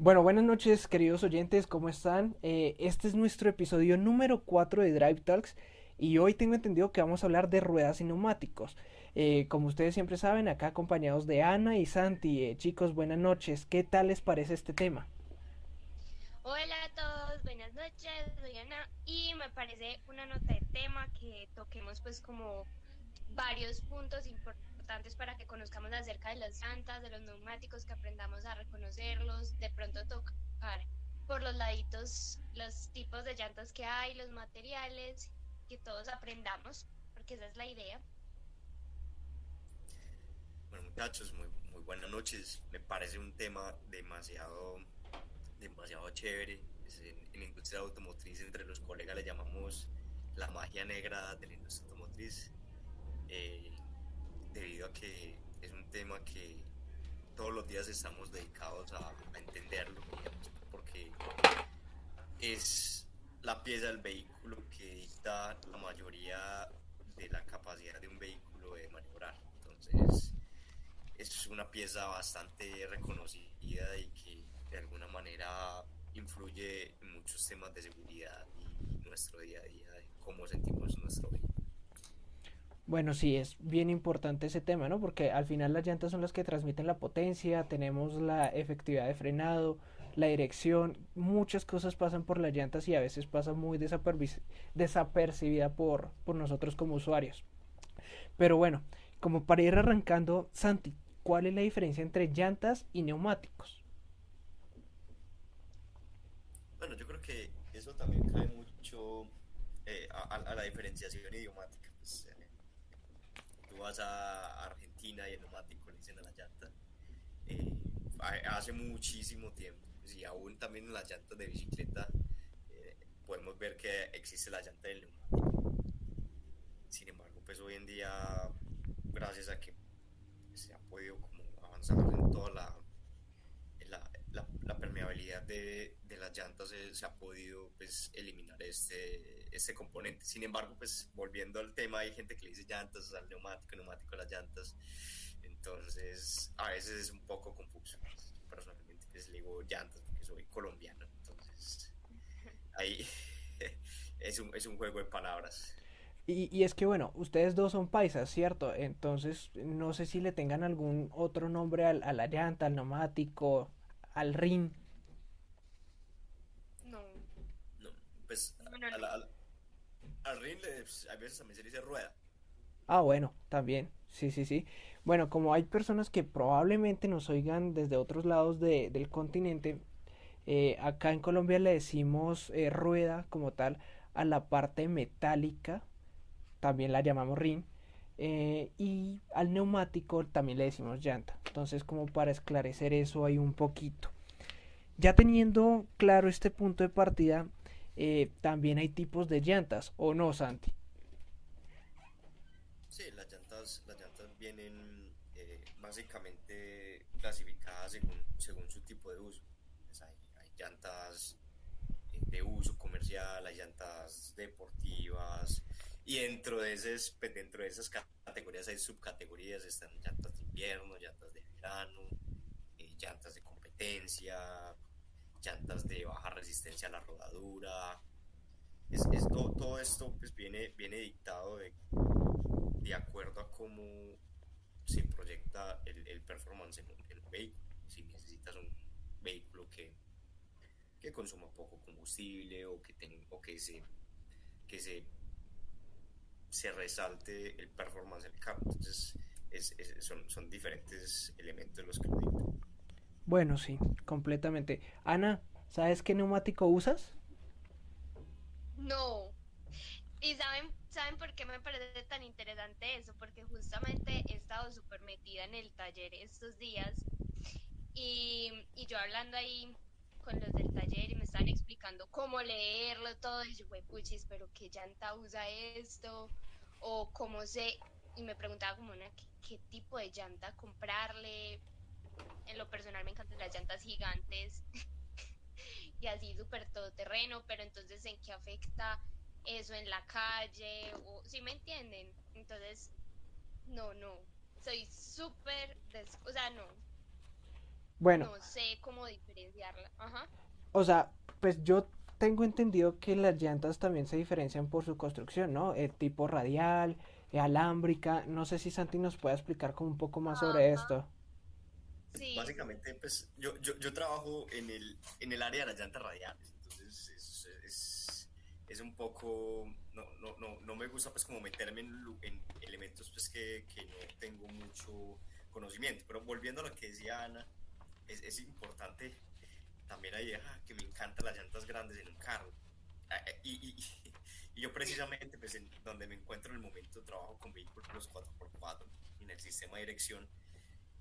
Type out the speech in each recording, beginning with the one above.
Bueno, buenas noches, queridos oyentes, ¿cómo están? Este es nuestro episodio número 4 de Drive Talks y hoy tengo entendido que vamos a hablar de ruedas y neumáticos. Como ustedes siempre saben, acá acompañados de Ana y Santi. Chicos, buenas noches, ¿qué tal les parece este tema? Hola a todos, buenas noches, soy Ana y me parece una nota de tema que toquemos pues como varios puntos importantes para que conozcamos acerca de las llantas, de los neumáticos, que aprendamos a reconocerlos, de pronto tocar por los laditos los tipos de llantas que hay, los materiales, que todos aprendamos, porque esa es la idea. Bueno, muchachos, muy buenas noches. Me parece un tema demasiado chévere. En la industria automotriz, entre los colegas le llamamos la magia negra de la industria automotriz, eh, debido a que es un tema que todos los días estamos dedicados a entenderlo, digamos, porque es la pieza del vehículo que dicta la mayoría de la capacidad de un vehículo de maniobrar. Entonces, es una pieza bastante reconocida y que de alguna manera influye en muchos temas de seguridad y nuestro día a día, de cómo sentimos nuestro vehículo. Bueno, sí, es bien importante ese tema, ¿no? Porque al final las llantas son las que transmiten la potencia, tenemos la efectividad de frenado, la dirección, muchas cosas pasan por las llantas y a veces pasa muy desapercibida por nosotros como usuarios. Pero bueno, como para ir arrancando, Santi, ¿cuál es la diferencia entre llantas y neumáticos? Bueno, yo creo que eso también cae mucho a la diferenciación idiomática. Pues, tú vas a Argentina y el neumático le dicen a la llanta. eh, Hace muchísimo tiempo, pues, y aún también en las llantas de bicicleta podemos ver que existe la llanta del neumático. Sin embargo, pues hoy en día, gracias a que se ha podido como avanzar en toda la permeabilidad de las llantas, se ha podido pues eliminar este componente. Sin embargo, pues volviendo al tema, hay gente que le dice llantas al neumático, neumático a las llantas. Entonces, a veces es un poco confuso. Yo personalmente pues le digo llantas porque soy colombiano. Entonces, ahí es un juego de palabras. Y es que bueno, ustedes dos son paisas, ¿cierto? Entonces no sé si le tengan algún otro nombre a la llanta, al neumático, al rin. No, No, pues no, no, a no. al ring pues, a veces también se le dice rueda. Ah, bueno, también, sí, sí, sí. Bueno, como hay personas que probablemente nos oigan desde otros lados del continente, acá en Colombia le decimos rueda como tal a la parte metálica, también la llamamos rin, y al neumático también le decimos llanta. Entonces, como para esclarecer eso hay un poquito. Ya teniendo claro este punto de partida, también hay tipos de llantas, ¿o no, Santi? Sí, las llantas vienen básicamente clasificadas según su tipo de uso. Pues hay llantas de uso comercial, hay llantas deportivas, y dentro de esas categorías hay subcategorías. Están llantas de invierno, llantas de verano, llantas de competencia, llantas de baja resistencia a la rodadura. Todo esto pues viene dictado de acuerdo a cómo se proyecta el performance en un vehículo. Si necesitas un vehículo que consuma poco combustible, que se resalte el performance del carro. Entonces, son diferentes elementos los que lo dictan. Bueno, sí, completamente. Ana, ¿sabes qué neumático usas? No. ¿Y saben por qué me parece tan interesante eso? Porque justamente he estado súper metida en el taller estos días y yo hablando ahí con los del taller y me estaban explicando cómo leerlo todo y yo, puchis, pero ¿qué llanta usa esto? O cómo sé, y me preguntaba como una, ¿qué tipo de llanta comprarle? En lo personal me encantan las llantas gigantes y así súper todoterreno, pero entonces ¿en qué afecta eso en la calle? O, ¿sí me entienden? Entonces, no, soy súper, o sea, no. Bueno, no sé cómo diferenciarla. Ajá. o sea, pues yo tengo entendido que las llantas también se diferencian por su construcción, ¿no? Tipo radial, alámbrica. No sé si Santi nos puede explicar como un poco más sobre Ajá. esto. Sí, sí, sí. Básicamente, pues yo trabajo en el área de las llantas radiales, entonces es un poco, no me gusta pues como meterme en elementos pues que no tengo mucho conocimiento, pero volviendo a lo que decía Ana, es importante también ahí, que me encantan las llantas grandes en un carro. Y yo precisamente, pues en donde me encuentro en el momento, trabajo con vehículos 4x4 en el sistema de dirección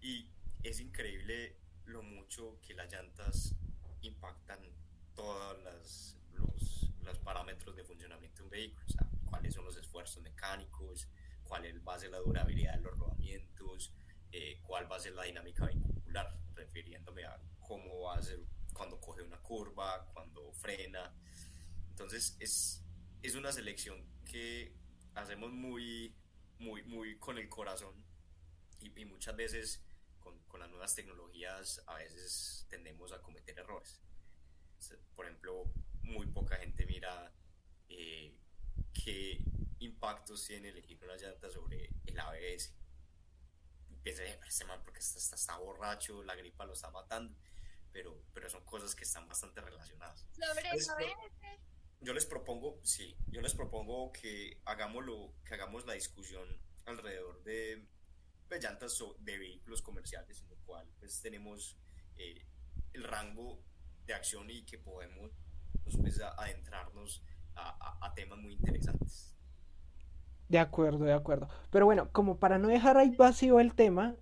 y es increíble lo mucho que las llantas impactan todos los parámetros de funcionamiento de un vehículo, o sea, cuáles son los esfuerzos mecánicos, cuál va a ser la durabilidad de los rodamientos, cuál va a ser la dinámica vehicular, refiriéndome a cómo va a ser cuando coge una curva, cuando frena. Entonces es una selección que hacemos muy con el corazón y muchas veces con las nuevas tecnologías a veces tendemos a cometer errores. Por ejemplo, muy poca gente mira eh, qué impactos tiene elegir una llanta sobre el ABS. Piensa, este man porque está borracho, la gripa lo está matando, pero son cosas que están bastante relacionadas. Sobre el Entonces, ABS. yo les propongo, sí, yo les propongo que hagamos la discusión alrededor de pues, llantas de vehículos comerciales, en lo cual pues tenemos eh, el rango de acción y que podemos pues, adentrarnos a temas muy interesantes. De acuerdo, de acuerdo. Pero bueno, como para no dejar ahí vacío el tema,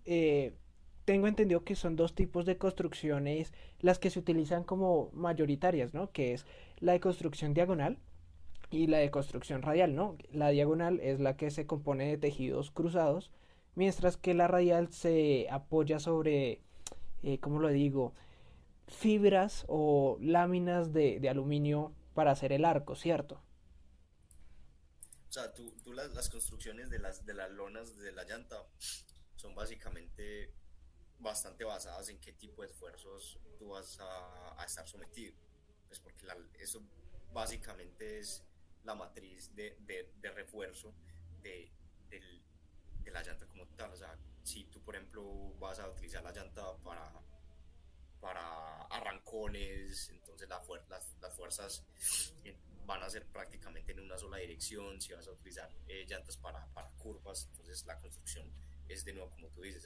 tengo entendido que son dos tipos de construcciones las que se utilizan como mayoritarias, ¿no? Que es la de construcción diagonal y la de construcción radial, ¿no? La diagonal es la que se compone de tejidos cruzados, mientras que la radial se apoya sobre, ¿cómo lo digo? Fibras o láminas de aluminio para hacer el arco, ¿cierto? O sea, tú las construcciones de las lonas de la llanta son básicamente bastante basadas en qué tipo de esfuerzos tú vas a estar sometido. Pues porque eso básicamente es la matriz de refuerzo de, del- de la llanta como tal. O sea, si tú, por ejemplo, vas a utilizar la llanta para arrancones, entonces las fuerzas van a ser prácticamente en una sola dirección. Si vas a utilizar llantas para curvas, entonces la construcción es de nuevo, como tú dices,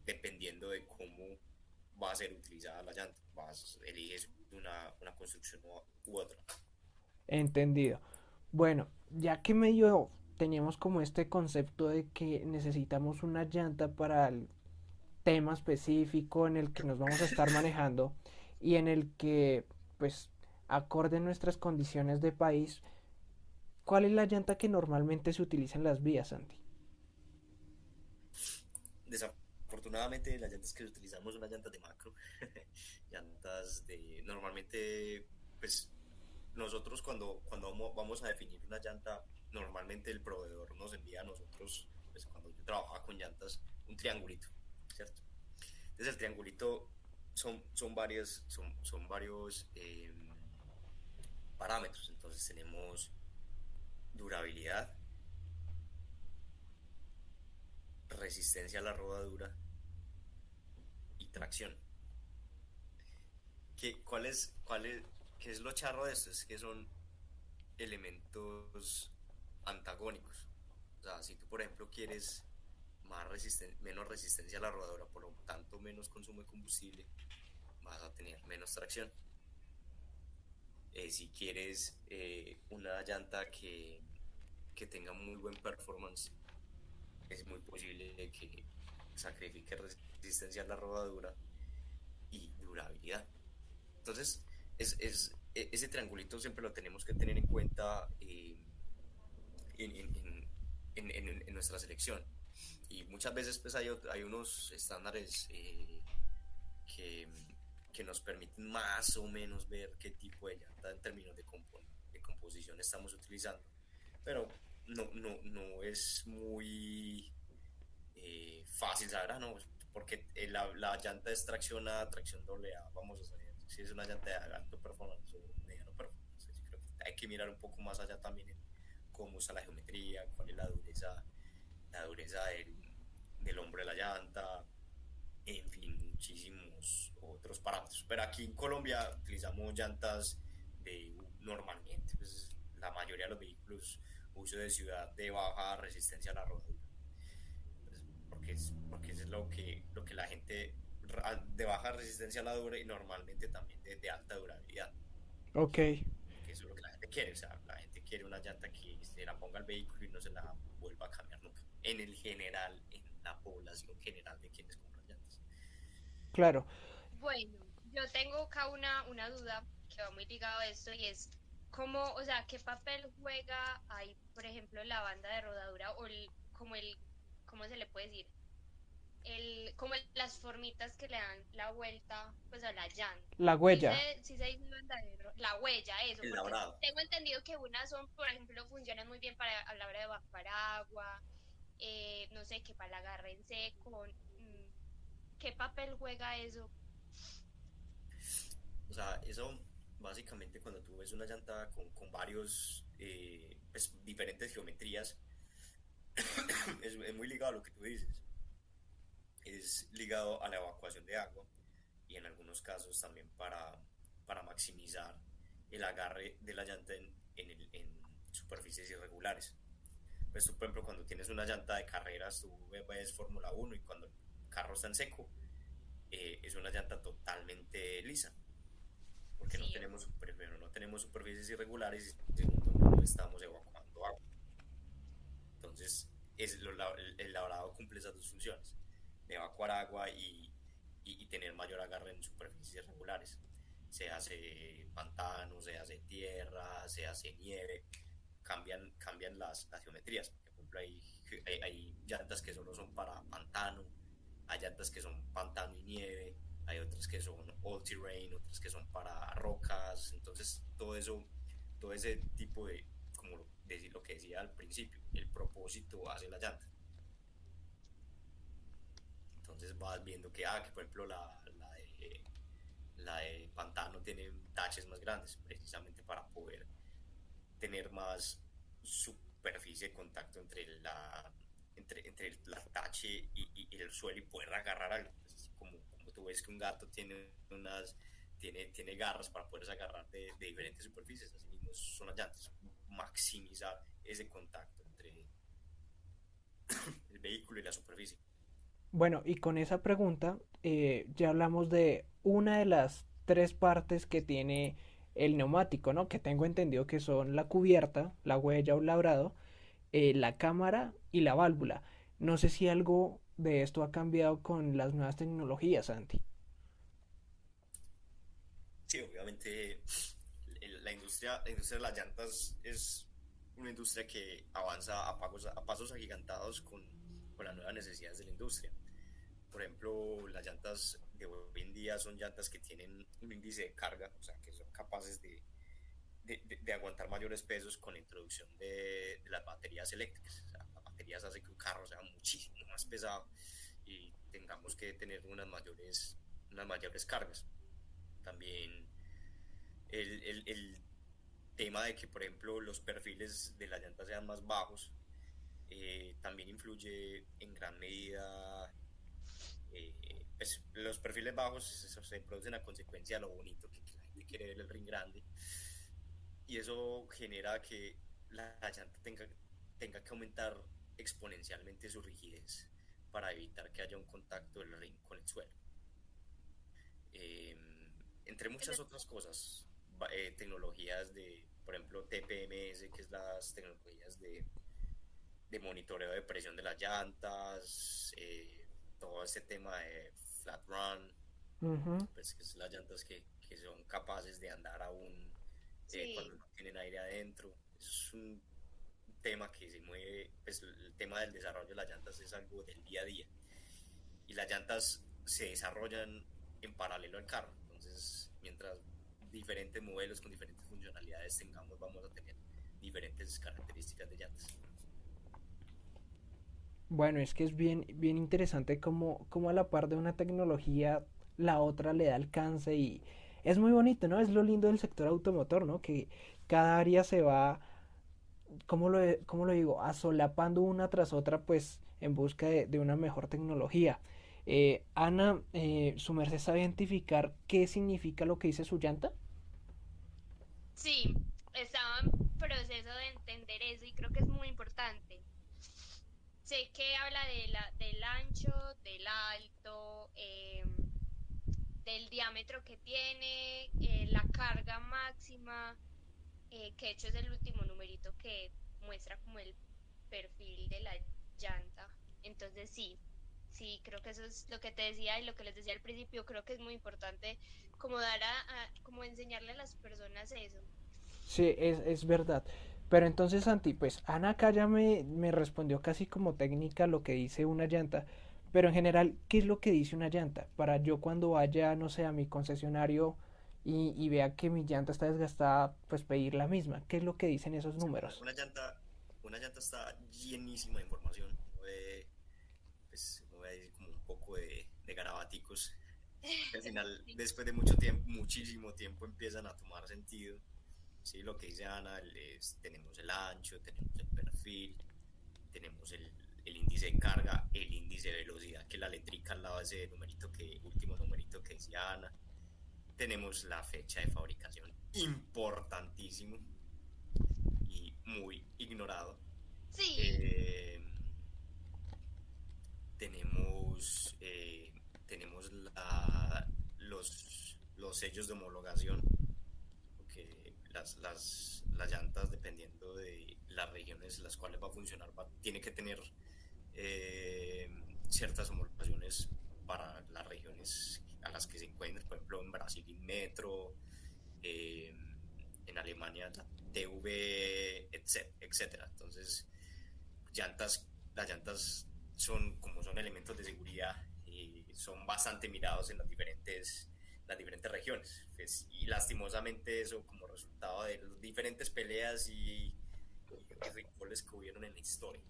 dependiendo de cómo va a ser utilizada la llanta, eliges una construcción u otra. Entendido. Bueno, ya que medio teníamos como este concepto de que necesitamos una llanta para el tema específico en el que nos vamos a estar manejando y en el que, pues, acorde a nuestras condiciones de país, ¿cuál es la llanta que normalmente se utiliza en las vías, Santi? Desafortunadamente las llantas que utilizamos son las llantas de macro, llantas normalmente, pues nosotros cuando vamos a definir una llanta, normalmente el proveedor nos envía a nosotros, pues cuando yo trabajaba con llantas, un triangulito, ¿cierto? Entonces el triangulito son varios parámetros, entonces tenemos durabilidad, resistencia a la rodadura y tracción. ¿Cuál es, qué es lo charro de esto? Es que son elementos antagónicos. O sea, si tú, por ejemplo, quieres menos resistencia a la rodadura, por lo tanto menos consumo de combustible, vas a tener menos tracción. Si quieres una llanta que tenga muy buen performance, es muy posible que sacrifique resistencia a la rodadura y durabilidad. Entonces, ese triangulito siempre lo tenemos que tener en cuenta en, en, en nuestra selección. Y muchas veces pues hay unos estándares que, que nos permiten más o menos ver qué tipo de llanta en términos de composición estamos utilizando. Pero no es muy fácil saber, no, porque la llanta es tracción A, tracción doble A, vamos a saber si es una llanta de alto performance o mediano performance. Yo creo que hay que mirar un poco más allá también en cómo usa la geometría, cuál es la dureza del hombro de la llanta, en fin, muchísimos otros parámetros. Pero aquí en Colombia utilizamos llantas de normalmente, pues, la mayoría de los vehículos uso de ciudad de baja resistencia a la rodadura, pues, porque eso es lo que la gente de baja resistencia a la dura y normalmente también de alta durabilidad, Ok, porque eso es lo que la gente quiere, o sea, la gente quiere una llanta que se la ponga al vehículo y no se la vuelva a cambiar nunca, en el general, en la población general de quienes compran llantas. claro. Bueno, yo tengo acá una duda que va muy ligado a esto y es cómo, o sea, qué papel juega ahí, por ejemplo, la banda de rodadura o como ¿cómo se le puede decir? Las formitas que le dan la vuelta, pues a la llanta. La huella. Sí se dice banda la huella, eso, El porque labrado. tengo entendido que unas son, por ejemplo, funcionan muy bien para a la hora de evacuar agua, no sé, que para el agarre en seco. ¿Qué papel juega eso? O sea, eso básicamente cuando tú ves una llanta con varios, pues, diferentes geometrías, es muy ligado a lo que tú dices. Es ligado a la evacuación de agua y en algunos casos también para maximizar el agarre de la llanta en superficies irregulares. Pues tú, por ejemplo, cuando tienes una llanta de carreras, tú ves Fórmula Uno y cuando el carro está en seco, es una llanta totalmente lisa, porque Sí, primero, no tenemos superficies irregulares y segundo, no estamos evacuando agua. Entonces, el labrado cumple esas dos funciones, de evacuar agua y tener mayor agarre en superficies irregulares. Se hace pantano, se hace tierra, se hace nieve, cambian las geometrías. Por ejemplo, hay llantas que solo son para pantano, hay llantas que son pantano y nieve, hay otras que son all terrain, otras que son para rocas. Entonces, todo ese tipo de, como lo que decía al principio, el propósito hace la llanta. Entonces vas viendo que por ejemplo, la de pantano tiene taches más grandes, precisamente para poder tener más superficie de contacto entre la tache y el suelo y poder agarrar algo. Pues, como tú ves que un gato tiene garras para poderse agarrar de diferentes superficies, así mismo son las llantas, maximizar ese contacto entre el vehículo y la superficie. Bueno, y con esa pregunta ya hablamos de una de las tres partes que tiene el neumático, ¿no? Que tengo entendido que son la cubierta, la huella o labrado, la cámara y la válvula. No sé si algo de esto ha cambiado con las nuevas tecnologías, Santi. Sí, obviamente la industria de las llantas es una industria que avanza a pasos agigantados con las nuevas necesidades de la industria. Por ejemplo, las llantas de hoy en día son llantas que tienen un índice de carga, o sea, que son capaces de aguantar mayores pesos con la introducción de las baterías eléctricas. O sea, las baterías hacen que un carro sea muchísimo más pesado y tengamos que tener unas mayores cargas. También el tema de que, por ejemplo, los perfiles de la llanta sean más bajos, también influye en gran medida. Pues, los perfiles bajos se producen a consecuencia de lo bonito que la gente quiere ver el ring grande y eso genera que la llanta tenga que aumentar exponencialmente su rigidez para evitar que haya un contacto del ring con el suelo. Eh, Entre muchas otras cosas, tecnologías por ejemplo, TPMS, que es las tecnologías de monitoreo de presión de las llantas, todo este tema de flat run, Ujú. pues que son las llantas que son capaces de andar aún cuando sí. no tienen aire adentro. Eso es un tema que se mueve, pues el tema del desarrollo de las llantas es algo del día a día. Y las llantas se desarrollan en paralelo al carro. Entonces, mientras diferentes modelos con diferentes funcionalidades vamos a tener diferentes características de llantas. Bueno, es que es bien, bien interesante cómo a la par de una tecnología la otra le da alcance y es muy bonito, ¿no? Es lo lindo del sector automotor, ¿no? Que cada área se va, cómo lo digo? Asolapando una tras otra, pues en busca de una mejor tecnología. Ana, ¿su merced sabe identificar qué significa lo que dice su llanta? Sí, estaba en proceso de entender eso y creo que es muy importante. Sé que habla del ancho, del alto, del diámetro que tiene, la carga máxima, que de hecho es el último numerito que muestra como el perfil de la llanta. Entonces sí, sí, creo que eso es lo que te decía y lo que les decía al principio, creo que es muy importante como como enseñarle a las personas eso. Sí, es verdad. Pero entonces, Santi, pues Ana acá ya me respondió casi como técnica lo que dice una llanta. Pero en general, ¿qué es lo que dice una llanta? Para yo cuando vaya, no sé, a mi concesionario y vea que mi llanta está desgastada, pues pedir la misma. ¿Qué es lo que dicen esos O sea, números? una llanta está llenísima de información. Pues, uno ve ahí como un poco de garabaticos que al final, Sí. después de mucho tiempo, muchísimo tiempo, empiezan a tomar sentido. Sí, lo que dice Ana, tenemos el ancho, tenemos el perfil, tenemos el índice de carga, el índice de velocidad, que la letrica al lado de ese numerito último numerito que decía Ana. Tenemos la fecha de fabricación, importantísimo y muy ignorado. Sí, Eh, tenemos tenemos los sellos de homologación, porque las llantas, dependiendo de las regiones en las cuales va a funcionar, tiene que tener eh, ciertas homologaciones para las regiones a las que se encuentran. Por ejemplo, en Brasil Inmetro, eh, en Alemania la TV, etcétera. Entonces, las llantas como son elementos de seguridad y son bastante mirados en las diferentes regiones. Pues, y lastimosamente eso como resultado de las diferentes peleas y ricoles que hubieron en la historia.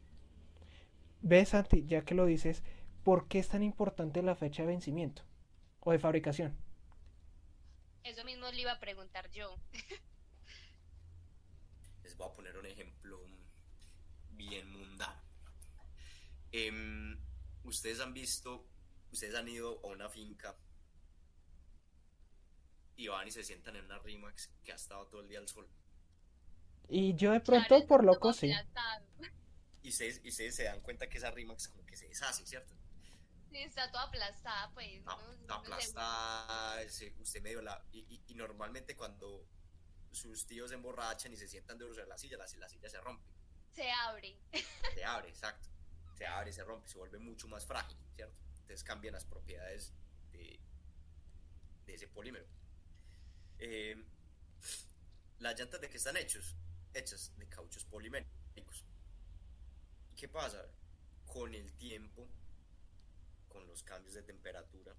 ¿Ves, Santi, ya que lo dices, por qué es tan importante la fecha de vencimiento o de fabricación? eso mismo le iba a preguntar yo. Les voy a poner un ejemplo bien mundano. Eh, ustedes han ido a una finca y van y se sientan en una Rimax que ha estado todo el día al sol. Y yo de Claro, pronto, está por todo loco, sí. aplastado. Y ustedes se dan cuenta que esa Rimax como que se deshace, ¿cierto? Sí, está toda aplastada, pues uno se... Aplastada, usted medio y normalmente cuando sus tíos se emborrachan y se sientan duros en la silla se rompe, se abre. se abre, exacto, se abre, se rompe, se vuelve mucho más frágil, ¿cierto? Entonces cambian las propiedades de, de ese polímero. Eh, las llantas de qué están hechas de cauchos poliméricos. ¿Y qué pasa? Con el tiempo, con los cambios de temperatura,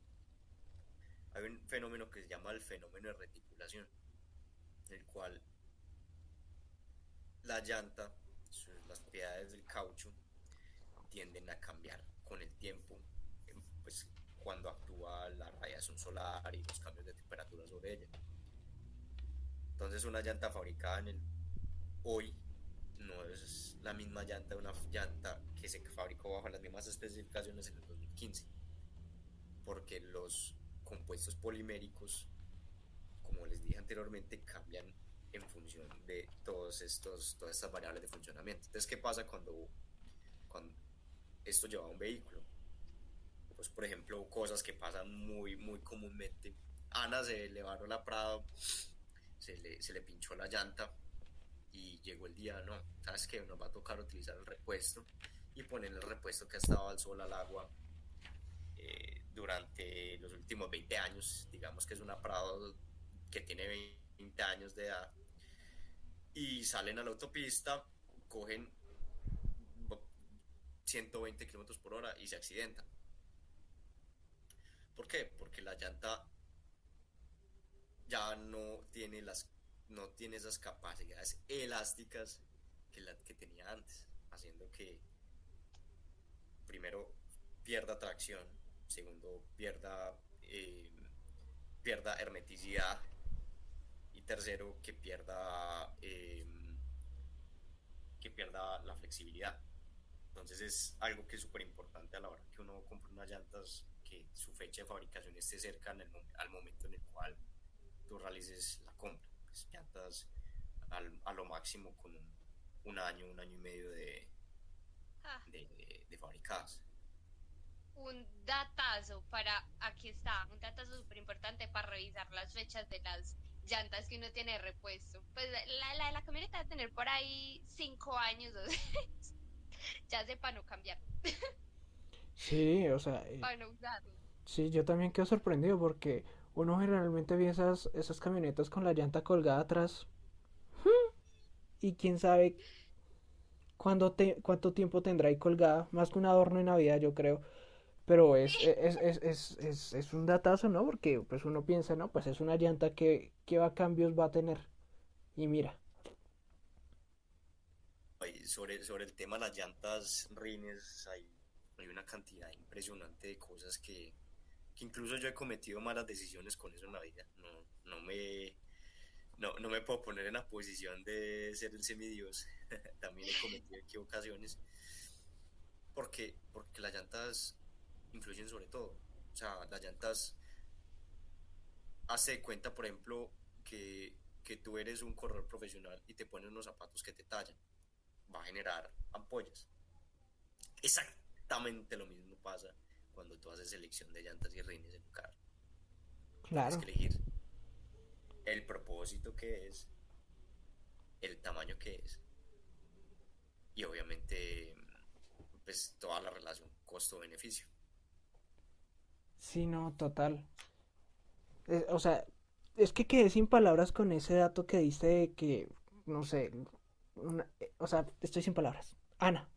hay un fenómeno que se llama el fenómeno de reticulación, en el cual la llanta, las propiedades del caucho, tienden a cambiar con el tiempo, pues cuando actúa la radiación solar y los cambios de temperatura sobre ella. Entonces una llanta fabricada hoy no es la misma llanta de una llanta que se fabricó bajo las mismas especificaciones en el 2015, porque los compuestos poliméricos, como les dije anteriormente, cambian en función de todas estas variables de funcionamiento. Entonces, ¿qué pasa cuando esto lleva a un vehículo? Pues, por ejemplo, cosas que pasan muy, muy comúnmente. Ana se le varó la Prado, se le pinchó la llanta y llegó el día, no, ¿sabes qué? Nos va a tocar utilizar el repuesto y poner el repuesto que ha estado al sol, al agua, durante los últimos 20 años. Digamos que es una Prado que tiene 20 años de edad, y salen a la autopista, cogen 120 kilómetros por hora y se accidentan. ¿Por qué? Porque la llanta ya no tiene esas capacidades elásticas que tenía antes, haciendo que primero, pierda tracción, segundo, pierda hermeticidad y tercero, que pierda la flexibilidad. Entonces es algo que es súper importante a la hora que uno compra unas llantas, que su fecha de fabricación esté cerca al momento en el cual tú realices la compra. Pues llantas a lo máximo con un año y medio Ah, de fabricadas. un datazo para, aquí está, un datazo súper importante para revisar las fechas de las llantas que uno tiene de repuesto. Pues la de la camioneta debe tener por ahí 5 años, o sea, ya sé para no cambiar, Sí, o sea, para no usarlo. sí, yo también quedo sorprendido porque uno generalmente ve esas camionetas con la llanta colgada atrás y quién sabe cuánto tiempo tendrá ahí colgada, más que un adorno de Navidad, yo creo. Pero es un datazo, ¿no? Porque pues uno piensa, ¿no? Pues es una llanta que va cambios va a tener. Y mira, Sobre el tema de las llantas rines, hay una cantidad impresionante de cosas que incluso yo he cometido malas decisiones con eso en la vida. No me puedo poner en la posición de ser el semidios. También he cometido equivocaciones porque las llantas influyen sobre todo. O sea, las llantas, hace de cuenta, por ejemplo, que tú eres un corredor profesional y te pones unos zapatos que te tallan. Va a generar ampollas. Exactamente lo mismo pasa cuando tú haces selección de llantas y rines en un carro. Tienes claro. que elegir el propósito que es, el tamaño que es y obviamente pues toda la relación costo-beneficio. Sí, no, total. O sea, es que quedé sin palabras con ese dato que diste de que, no sé, o sea, estoy sin palabras. Ana,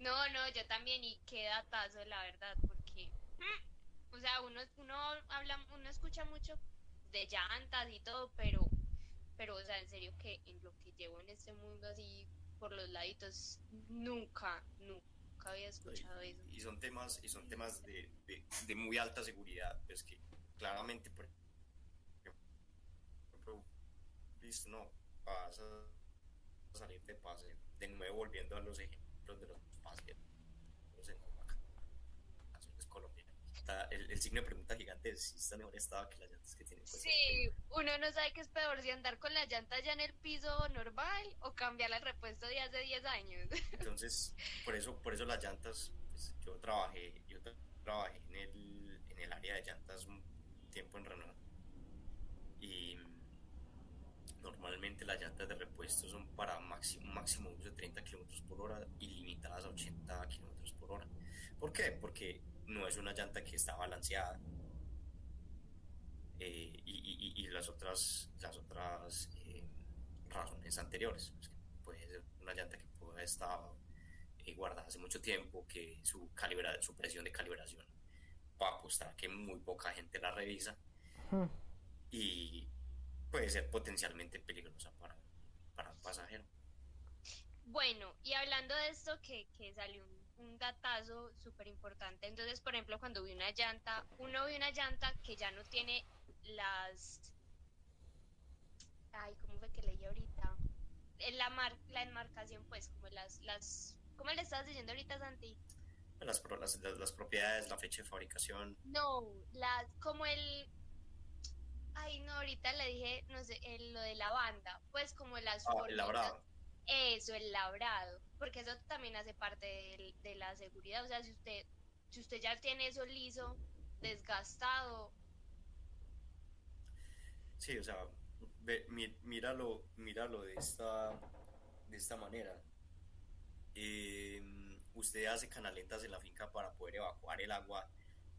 No, no, yo también, y qué datazo, la verdad, porque, o sea, uno habla, uno escucha mucho de llantas y todo, pero, o sea, en serio que en lo que llevo en este mundo así por los laditos, nunca había escuchado eso. Y son temas de muy alta seguridad, pues que claramente, por ejemplo, listo, no, vas a salir de pase, de nuevo volviendo a los ejemplos de los paseos en vacaciones colombianas. El signo de pregunta gigante es si está en mejor estado que las llantas que tiene puestas en Sí, uno no sabe qué es peor, si andar con la llanta ya en el piso normal o cambiarle el repuesto de hace 10 años. Entonces, por eso las llantas, pues, yo trabajé en el área de llantas un tiempo en Renault y normalmente las llantas de repuesto son para máximo uso de 30 kilómetros por hora y limitadas a 80 kilómetros por hora. ¿Por qué? Porque no es una llanta que está balanceada y las otras razones anteriores. Pues, puede ser una llanta que puede haber estado guardada hace mucho tiempo, que su presión de calibración va a costar que muy poca gente la revisa y puede ser potencialmente peligrosa para un pasajero. Bueno, y hablando de esto que salió un datazo súper importante, entonces, por ejemplo, cuando vi una llanta, uno ve una llanta que ya no tiene ay, ¿cómo fue que leí ahorita? La enmarcación, pues, como ¿cómo le estabas diciendo ahorita, Santi? Las propiedades, la fecha de fabricación, No, como ay, no, ahorita le dije, no sé, lo de la banda, pues como las el formitas, labrado. eso, el labrado, porque eso también hace parte de la seguridad, o sea, si usted ya tiene eso liso, desgastado, Sí, o sea, míralo de esta manera. Usted hace canaletas en la finca para poder evacuar el agua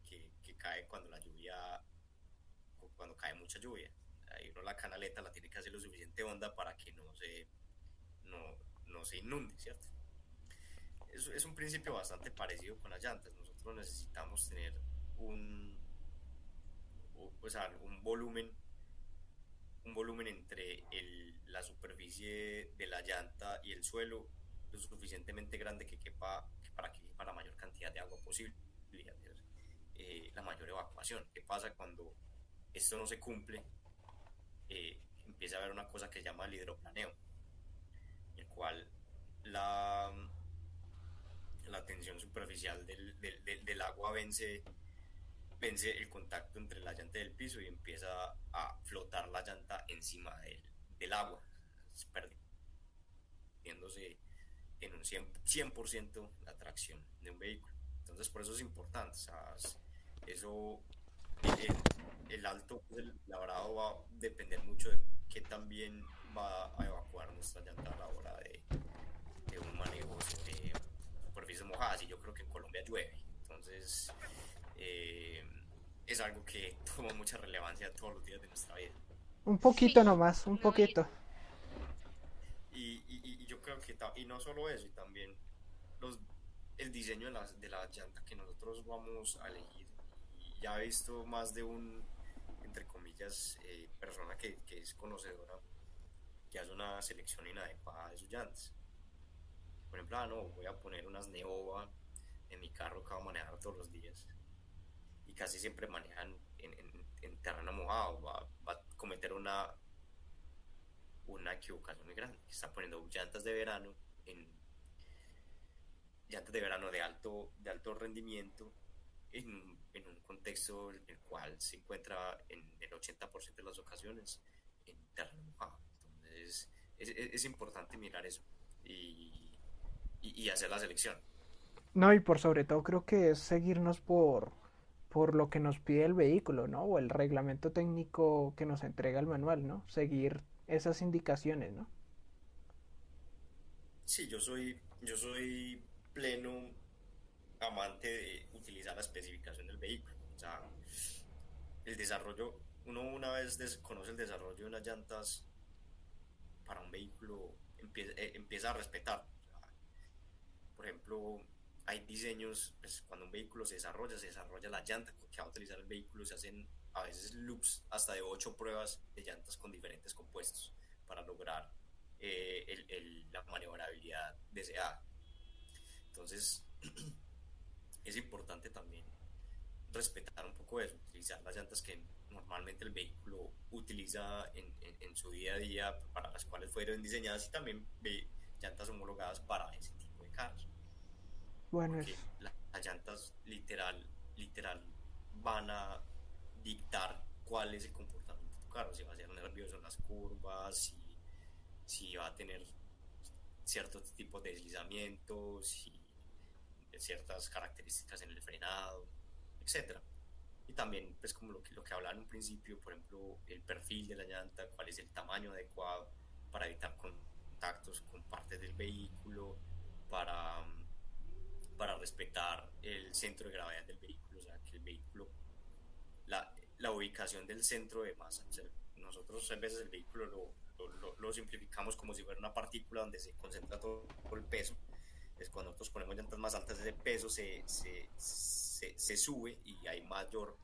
que cae cuando cae mucha lluvia. Ahí uno la canaleta la tiene que hacer lo suficiente honda para que no, no se inunde, ¿cierto? Es un principio bastante parecido con las llantas. Nosotros necesitamos tener un, o sea, un volumen entre la superficie de la llanta y el suelo lo suficientemente grande para que quepa la mayor cantidad de agua posible y hacer la mayor evacuación. ¿Qué pasa cuando esto no se cumple? Empieza a haber una cosa que se llama el hidroplaneo, en el cual la, la tensión superficial del agua vence el contacto entre la llanta y el piso y empieza a flotar la llanta encima del agua, perdiéndose en un 100% la tracción de un vehículo. Entonces, por eso es importante, o sea, eso, el alto del labrado va a depender mucho de qué tan bien va a evacuar nuestra llanta a la hora de un manejo de superficies mojadas. Y yo creo que en Colombia llueve, entonces es algo que toma mucha relevancia todos los días de nuestra vida. Un poquito Sí, nomás, un no, y poquito. Y yo creo que, y no solo eso, y también los, el diseño de la llanta que nosotros vamos a elegir. Y ya he visto más de un, entre comillas, persona que es conocedora, que hace una selección inadecuada de sus llantas. Por ejemplo, no, voy a poner unas Neova en mi carro que va a manejar todos los días. Y casi siempre manejan en terreno mojado, va a cometer una equivocación muy grande. Está poniendo en llantas de verano de alto rendimiento en un contexto en el cual se encuentra en el 80% de las ocasiones en terreno mojado. Entonces es importante mirar eso y hacer la selección. No, y por sobre todo creo que es seguirnos por lo que nos pide el vehículo, ¿no? O el reglamento técnico que nos entrega el manual, ¿no? Seguir esas indicaciones, ¿no? Sí, yo soy pleno amante de utilizar la especificación del vehículo. O sea, el desarrollo, uno una vez conoce el desarrollo de unas llantas para un vehículo, empieza a respetar. O sea, por ejemplo, hay diseños, pues cuando un vehículo se desarrolla la llanta que va a utilizar el vehículo, se hacen a veces loops hasta de 8 pruebas de llantas con diferentes compuestos para lograr la maniobrabilidad deseada. Entonces, es importante también respetar un poco eso, utilizar las llantas que normalmente el vehículo utiliza en su día a día, para las cuales fueron diseñadas, y también llantas homologadas para ese tipo de carros. Bueno, es... Porque las llantas literal van a dictar cuál es el comportamiento de tu carro, si va a ser nervioso en las curvas, si va a tener ciertos tipos de deslizamiento, si ciertas características en el frenado, etcétera. Y también, pues como lo que hablaba en un principio, por ejemplo, el perfil de la llanta, cuál es el tamaño adecuado para evitar contactos con partes del vehículo, para, para respetar el centro de gravedad del vehículo, o sea, que el vehículo, la ubicación del centro de masa. O sea, nosotros a veces el vehículo lo simplificamos como si fuera una partícula donde se concentra todo el peso. Es cuando nosotros ponemos llantas más altas, ese peso se sube y hay mayor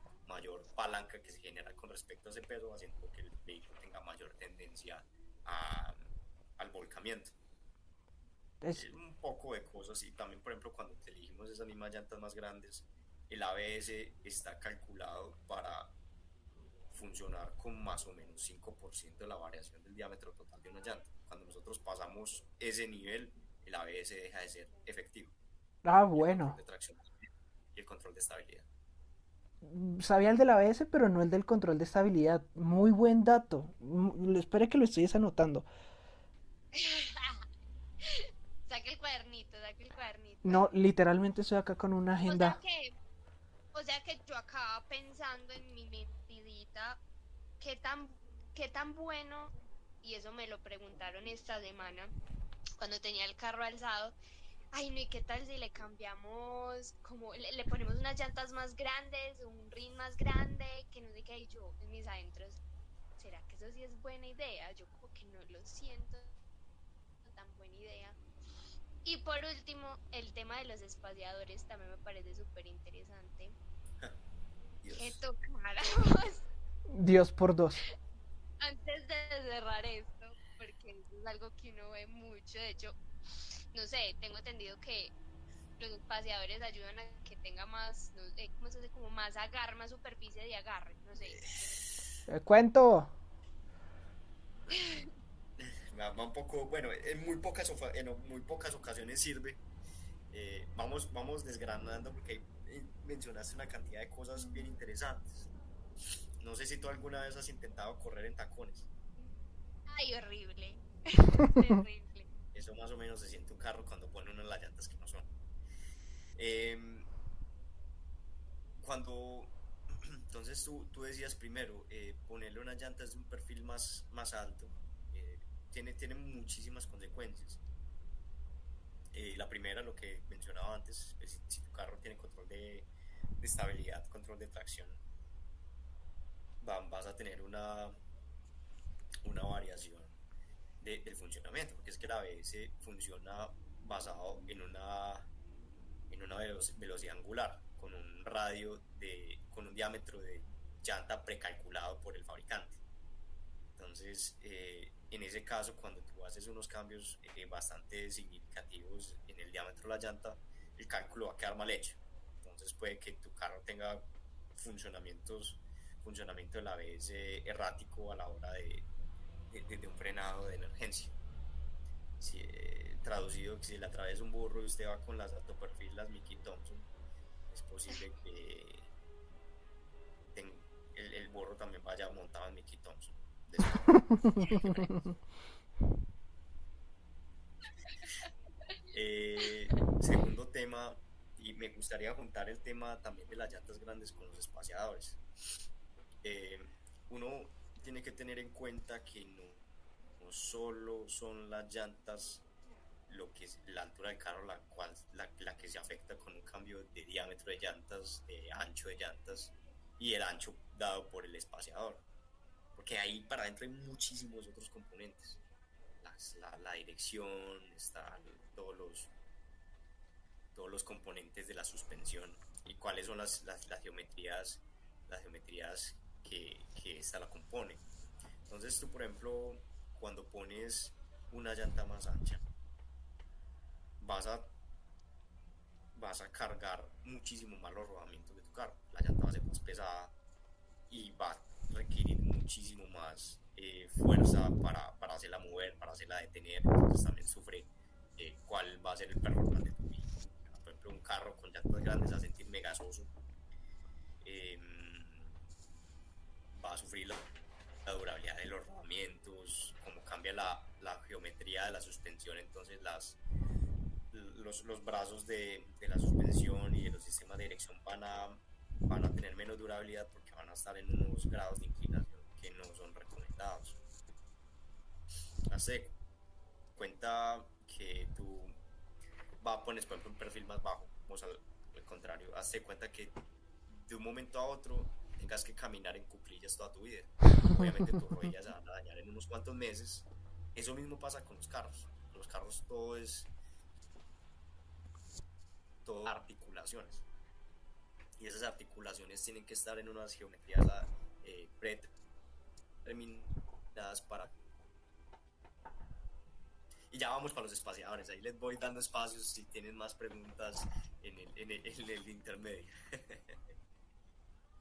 palanca que se genera con respecto a ese peso, haciendo que el vehículo tenga mayor tendencia a, al volcamiento. es... Un poco de cosas. Y también, por ejemplo, cuando elegimos esas mismas llantas más grandes, el ABS está calculado para funcionar con más o menos 5% de la variación del diámetro total de una llanta. Cuando nosotros pasamos ese nivel, el ABS deja de ser efectivo. Ah, Y el control bueno. de tracción y el control de estabilidad. Sabía el del ABS, pero no el del control de estabilidad. Muy buen dato. Espere que lo estoy anotando. saca el cuadernito, saca el cuadernito. No, literalmente estoy acá con una O sea agenda. que, o sea que yo acaba pensando en mi mentidita, qué tan, qué tan bueno, y eso me lo preguntaron esta semana, cuando tenía el carro alzado. Ay, no, ¿y qué tal si le cambiamos, como le ponemos unas llantas más grandes, un rin más grande, que no sé qué, y yo en mis adentros, ¿será que eso sí es buena idea? Yo como que no lo siento tan buena idea. Y por último, el tema de los espaciadores también me parece súper interesante. Que Dios. tocáramos Dios por dos. antes de cerrar esto, porque eso es algo que uno ve mucho. De hecho, no sé, tengo entendido que los espaciadores ayudan a que tenga más, no sé, ¿cómo se dice? Como más agarre, más superficie de agarre, no sé, Cuento. Va un poco, bueno, en muy pocas ocasiones sirve. Vamos desgranando porque mencionaste una cantidad de cosas bien interesantes. No sé si tú alguna vez has intentado correr en tacones. ay, horrible, terrible. Eso más o menos se siente un carro cuando pone uno en las llantas que no son. Eh, cuando entonces tú decías primero, ponerle unas llantas de un perfil más alto, eh, tiene muchísimas consecuencias. La primera, lo que mencionaba antes, es si tu carro tiene control de estabilidad, control de tracción, vas a tener una variación del funcionamiento, porque es que la ABS funciona basado en una velocidad angular, con un diámetro de llanta precalculado por el fabricante. Entonces, en ese caso, cuando tú haces unos cambios bastante significativos en el diámetro de la llanta, el cálculo va a quedar mal hecho. Entonces puede que tu carro tenga funcionamiento de la vez errático a la hora de un frenado de emergencia. Si, traducido, si le atraviesa un burro y usted va con las alto perfil, las Mickey Thompson, es posible que ten- el burro también vaya montado en Mickey Thompson después de que frene. Segundo tema, y me gustaría juntar el tema también de las llantas grandes con los espaciadores. Eh, Uno tiene que tener en cuenta que no solo son las llantas lo que es la altura del carro la que se afecta con un cambio de diámetro de llantas, de ancho de llantas y el ancho dado por el espaciador, porque ahí para adentro hay muchísimos otros componentes. La dirección, están todos los componentes de la suspensión y cuáles son las geometrías que esta la compone. Entonces tú, por ejemplo, cuando pones una llanta más ancha, vas a, vas a cargar muchísimo más los rodamientos de tu carro. La llanta va a ser más pesada y va a requerir muchísimo más fuerza para hacerla mover, para hacerla detener. Entonces también sufre cuál va a ser el performance de tu vehículo. Por ejemplo, un carro con llantas grandes va a sentir megasoso, eh, va a sufrir la durabilidad de los rodamientos, como cambia la geometría de la suspensión, entonces los brazos de la suspensión y de los sistemas de dirección van a tener menos durabilidad porque van a estar en unos grados de inclinación que no son recomendados. Hace cuenta que tú pones, por ejemplo, un perfil más bajo, vamos al contrario, hace cuenta que de un momento a otro tengas que caminar en cuclillas toda tu vida. Obviamente tus rodillas se van a dañar en unos cuantos meses. Eso mismo pasa con los carros. Con los carros todo articulaciones. Y esas articulaciones tienen que estar en unas geometrías predeterminadas para... Y ya vamos para los espaciadores. Ahí les voy dando espacios si tienen más preguntas en el intermedio.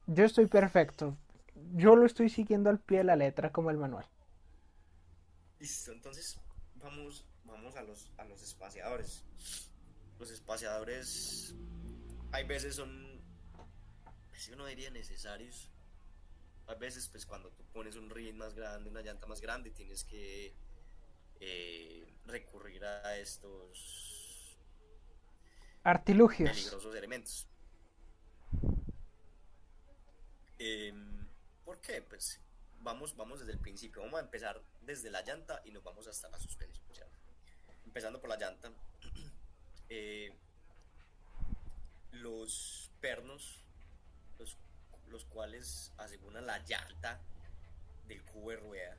Yo estoy perfecto. Yo lo estoy siguiendo al pie de la letra como el manual. Listo, entonces vamos a los espaciadores. Los espaciadores hay veces si uno diría necesarios. A veces pues cuando tú pones un rin más grande, una llanta más grande, tienes que recurrir a estos Artilugios. peligrosos elementos. Eh, ¿Por qué? Pues vamos desde el principio, vamos a empezar desde la llanta y nos vamos hasta la suspensión, ¿cierto? Empezando por la llanta, eh, los pernos, los, los cuales aseguran la llanta del cubo de rueda,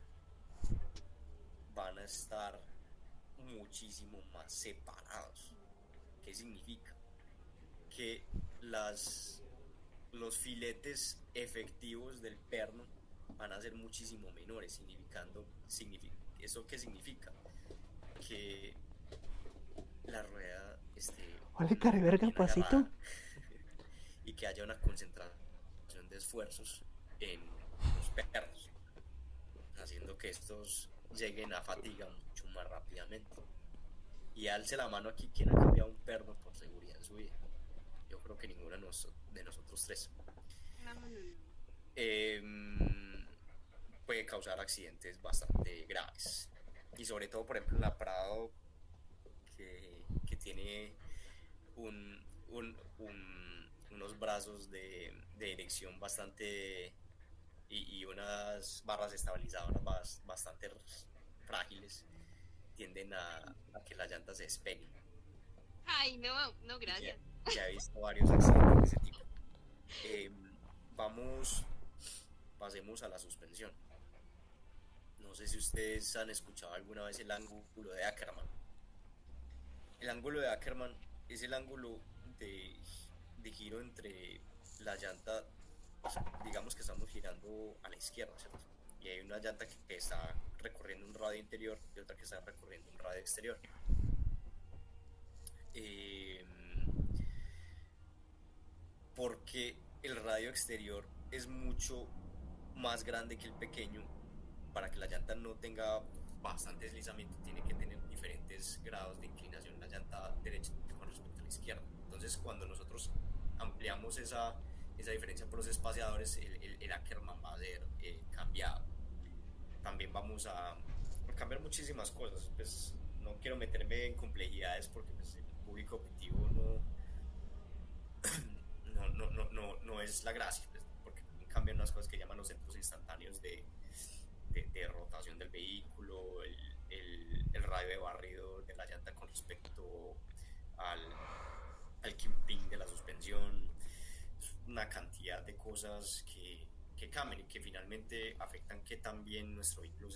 van a estar muchísimo más separados. ¿Qué significa? Que los filetes efectivos del perno van a ser muchísimo menores, ¿eso qué significa? Que la rueda esté Vale, care verga, bien pasito. agarrada y que haya una concentración de esfuerzos en los perros, haciendo que estos lleguen a fatiga mucho más rápidamente. Y alce la mano aquí quien ha cambiado un perro por seguridad en su vida. Yo creo que ninguno de nosotros tres. No, no, no. Eh, puede causar accidentes bastante graves. Y sobre todo, por ejemplo, en la Prado, que tiene unos brazos de dirección bastante y unas barras estabilizadoras bastante frágiles, tienden a que la llanta se despegue. Ay, no, no, Y gracias. ya he visto varios accidentes de ese tipo. Eh, vamos, pasemos a la suspensión. No sé si ustedes han escuchado alguna vez el ángulo de Ackerman. El ángulo de Ackerman es el ángulo de giro entre la llanta, digamos que estamos girando a la izquierda, ¿cierto? Y hay una llanta que está recorriendo un radio interior y otra que está recorriendo un radio exterior. Eh, porque el radio exterior es mucho más grande que el pequeño. Para que la llanta no tenga bastante deslizamiento, tiene que tener diferentes grados de inclinación la llanta derecha con respecto a la izquierda. Entonces, cuando nosotros ampliamos esa diferencia por los espaciadores, el Ackerman va a ser cambiado. También vamos a cambiar muchísimas cosas. Pues no quiero meterme en complejidades porque pues, el público objetivo no es la gracia, pues, porque también cambian unas cosas que llaman los centros instantáneos de rotación del vehículo, el radio de barrido de la llanta con respecto al, al kimping de la suspensión, una cantidad de cosas que cambian y que finalmente afectan que también nuestro vehículo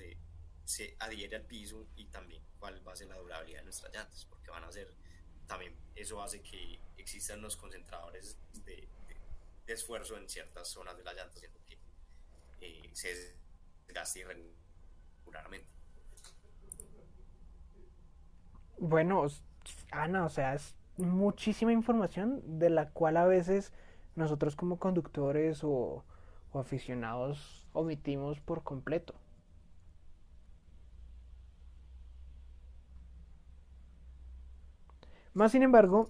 se adhiere al piso y también cuál va a ser la durabilidad de nuestras llantas, porque van a ser, también eso hace que existan unos concentradores de esfuerzo en ciertas zonas de la llanta, haciendo que se desgaste irregularmente. Bueno, Ana, o sea, es muchísima información de la cual a veces nosotros como conductores o aficionados omitimos por completo. Más sin embargo,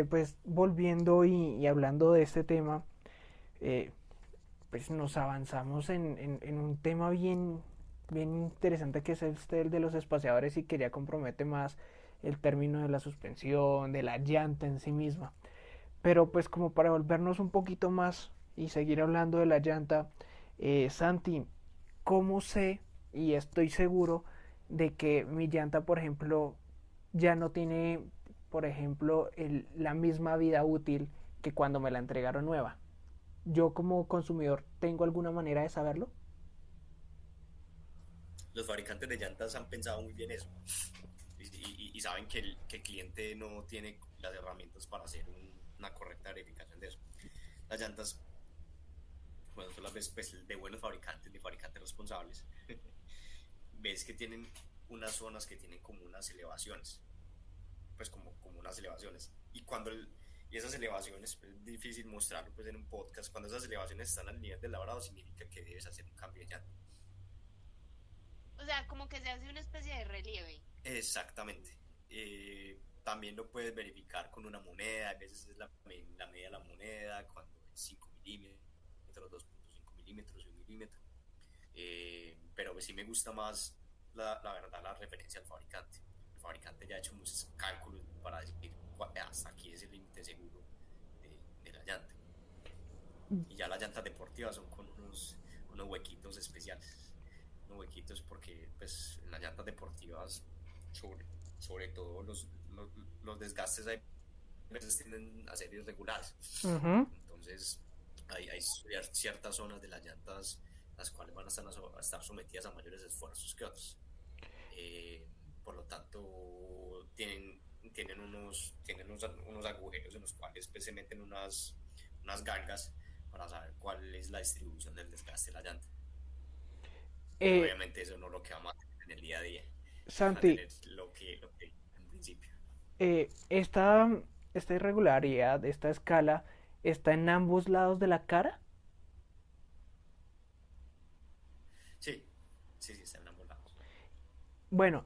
pues volviendo y hablando de este tema, eh, pues nos avanzamos en un tema bien interesante que es este el de los espaciadores y que ya compromete más el término de la suspensión, de la llanta en sí misma. Pero pues como para volvernos un poquito más y seguir hablando de la llanta, Santi, ¿cómo sé y estoy seguro de que mi llanta, por ejemplo, ya no tiene, por ejemplo, la misma vida útil que cuando me la entregaron nueva? Yo como consumidor, ¿tengo alguna manera de saberlo? Los fabricantes de llantas han pensado muy bien eso y saben que el cliente no tiene las herramientas para hacer una correcta verificación de eso. Las llantas, bueno, tú las ves pues, de buenos fabricantes, de fabricantes responsables, ves que tienen unas zonas que tienen como unas elevaciones, pues como unas elevaciones. Y esas elevaciones, pues, es difícil mostrarlo pues, en un podcast, cuando esas elevaciones están al nivel del labrado, significa que debes hacer un cambio de llanta. O sea, como que se hace una especie de relieve. Exactamente. También lo puedes verificar con una moneda, a veces es la medida de la moneda, cuando es 5 milímetros, 2.5 milímetros y 1 milímetro. Pero pues sí me gusta más, la verdad, la referencia al fabricante. El fabricante ya ha hecho muchos cálculos para decir hasta aquí es el límite seguro de la llanta. Y ya las llantas deportivas son con unos huequitos especiales. Unos huequitos porque pues en las llantas deportivas sobre, sobre todo los desgastes a veces tienden a ser irregulares. Ujú. Entonces hay ciertas zonas de las llantas las cuales van a estar sometidas a mayores esfuerzos que otras. Eh, por lo tanto, tienen unos agujeros en los cuales pues, se meten unas galgas para saber cuál es la distribución del desgaste de la llanta. Pero obviamente eso no es lo que vamos a tener en el día a día. Vamos a Santi, tener lo que en principio. esta, esta irregularidad, esta escala, ¿está en ambos lados de la cara? Sí, sí, sí, están ambos lados. Bueno,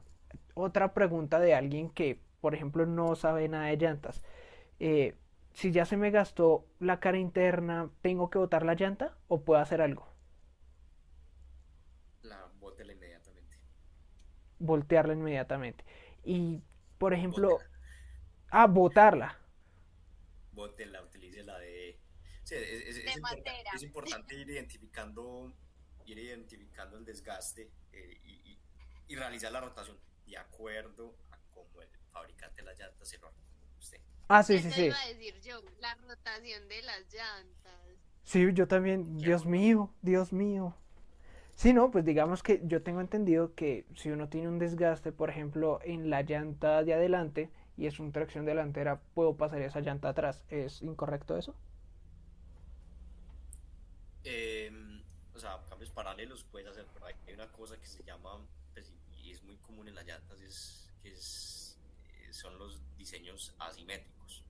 otra pregunta de alguien que, por ejemplo, no sabe nada de llantas. Eh, si ya se me gastó la cara interna, ¿tengo que botar la llanta o puedo hacer algo? La bótela inmediatamente. Voltearla inmediatamente. Y, por ejemplo, Bótela, botarla. bótela, utilice la de... Sí, De madera. es importante ir identificando el desgaste y realizar la rotación de acuerdo a cómo el fabricante de la llanta se lo recomendó a usted. Ah, sí, sí, Eso sí. iba a decir yo, la rotación de las llantas. Sí, yo también. Qué Dios bueno. mío, Dios mío. Sí, no, pues digamos que yo tengo entendido que si uno tiene un desgaste, por ejemplo, en la llanta de adelante y es una tracción delantera, puedo pasar esa llanta atrás. ¿Es incorrecto eso? Eh, o sea, cambios paralelos puedes hacer, pero hay una cosa que se llama, pues, y es muy común en las llantas, son los diseños asimétricos,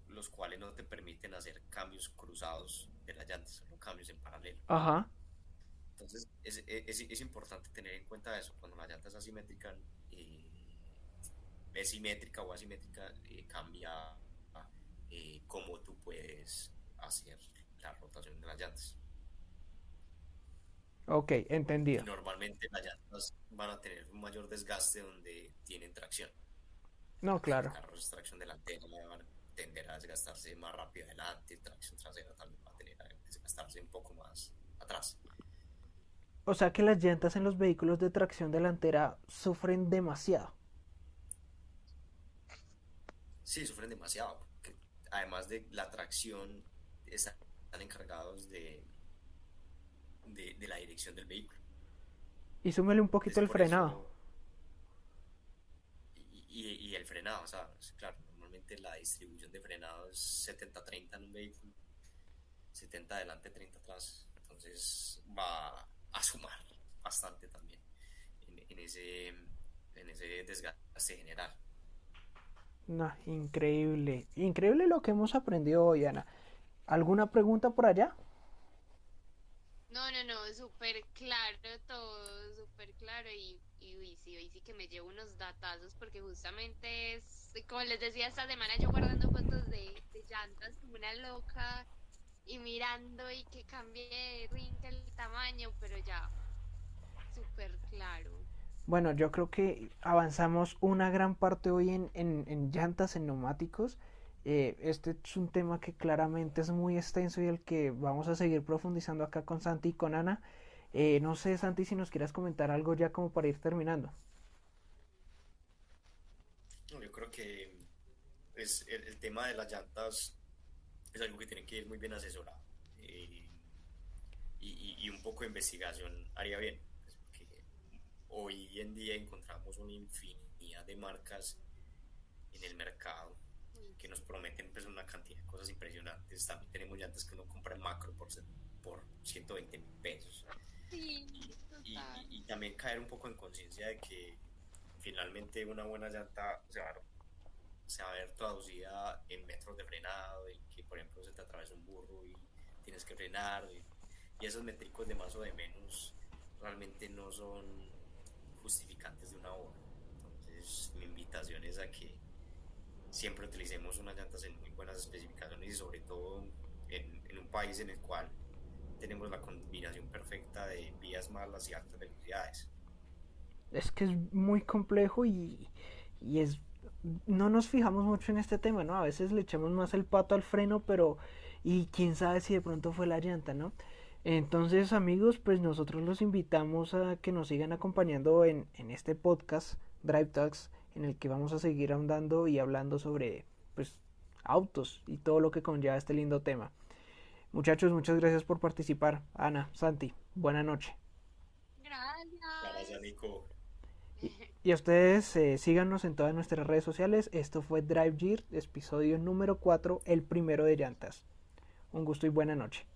los cuales no te permiten hacer cambios cruzados de las llantas, solo cambios en paralelo. Ajá. Entonces, es importante tener en cuenta eso. Cuando la llanta eh, es simétrica o asimétrica, cambia cómo tú puedes hacer la rotación de las llantas. Ok, Y entendido. normalmente las llantas van a tener un mayor desgaste donde tienen tracción. No, Si el claro. carro es tracción delantera, van a tender a desgastarse más rápido adelante, tracción trasera también va a tener a desgastarse un poco más atrás. O sea que las llantas en los vehículos de tracción delantera sufren demasiado. Sí, sufren demasiado, porque además de la tracción, están encargados de la dirección del vehículo. Y súmele un poquito Entonces, el por frenado. eso, y el frenado, ¿sabes? Claro, normalmente la distribución de frenado es 70-30 en un vehículo, 70 adelante, 30 atrás. Entonces va a sumar bastante también en ese desgaste general. No, increíble. Increíble lo que hemos aprendido hoy, Ana. ¿Alguna pregunta por allá? No, no, no, súper claro todo, súper claro y hoy sí que me llevo unos datazos porque justamente es, como les decía esta semana yo guardando fotos de llantas como una loca y mirando y que cambie de rinque el tamaño, pero ya, súper claro. Bueno, yo creo que avanzamos una gran parte hoy en llantas, en neumáticos. Este es un tema que claramente es muy extenso y el que vamos a seguir profundizando acá con Santi y con Ana. No sé, Santi, si nos quieras comentar algo ya como para ir terminando. No, yo creo que el tema de las llantas es algo que tiene que ir muy bien asesorado. Y un poco de investigación haría bien, pues, porque hoy en día encontramos una infinidad de marcas en el mercado Uy, que nos sí. prometen pues una cantidad de cosas impresionantes. También tenemos llantas que uno compra en macro por 120.000 pesos. Sí, total. Y también caer un poco en conciencia de que finalmente una buena llanta se va a ver traducida en metros de frenado, en que por ejemplo se te atraviesa un burro y tienes que frenar, y esos métricos de más o de menos realmente no son justificantes de una obra. Entonces mi invitación es a que siempre utilicemos unas llantas en muy buenas especificaciones y sobre todo en un país en el cual tenemos la combinación perfecta de vías malas y altas velocidades. Es que es muy complejo y es... No nos fijamos mucho en este tema, ¿no? A veces le echamos más el pato al freno, pero... Y quién sabe si de pronto fue la llanta, ¿no? Entonces, amigos, pues nosotros los invitamos a que nos sigan acompañando en este podcast, Drive Talks, en el que vamos a seguir ahondando y hablando sobre, pues, autos y todo lo que conlleva este lindo tema. Muchachos, muchas gracias por participar. Ana, Santi, buena noche. Gracias, Gracias. Nico. Y a ustedes síganos en todas nuestras redes sociales. Esto fue Drive Gear, episodio número 4, el primero de llantas. Un gusto y buena noche.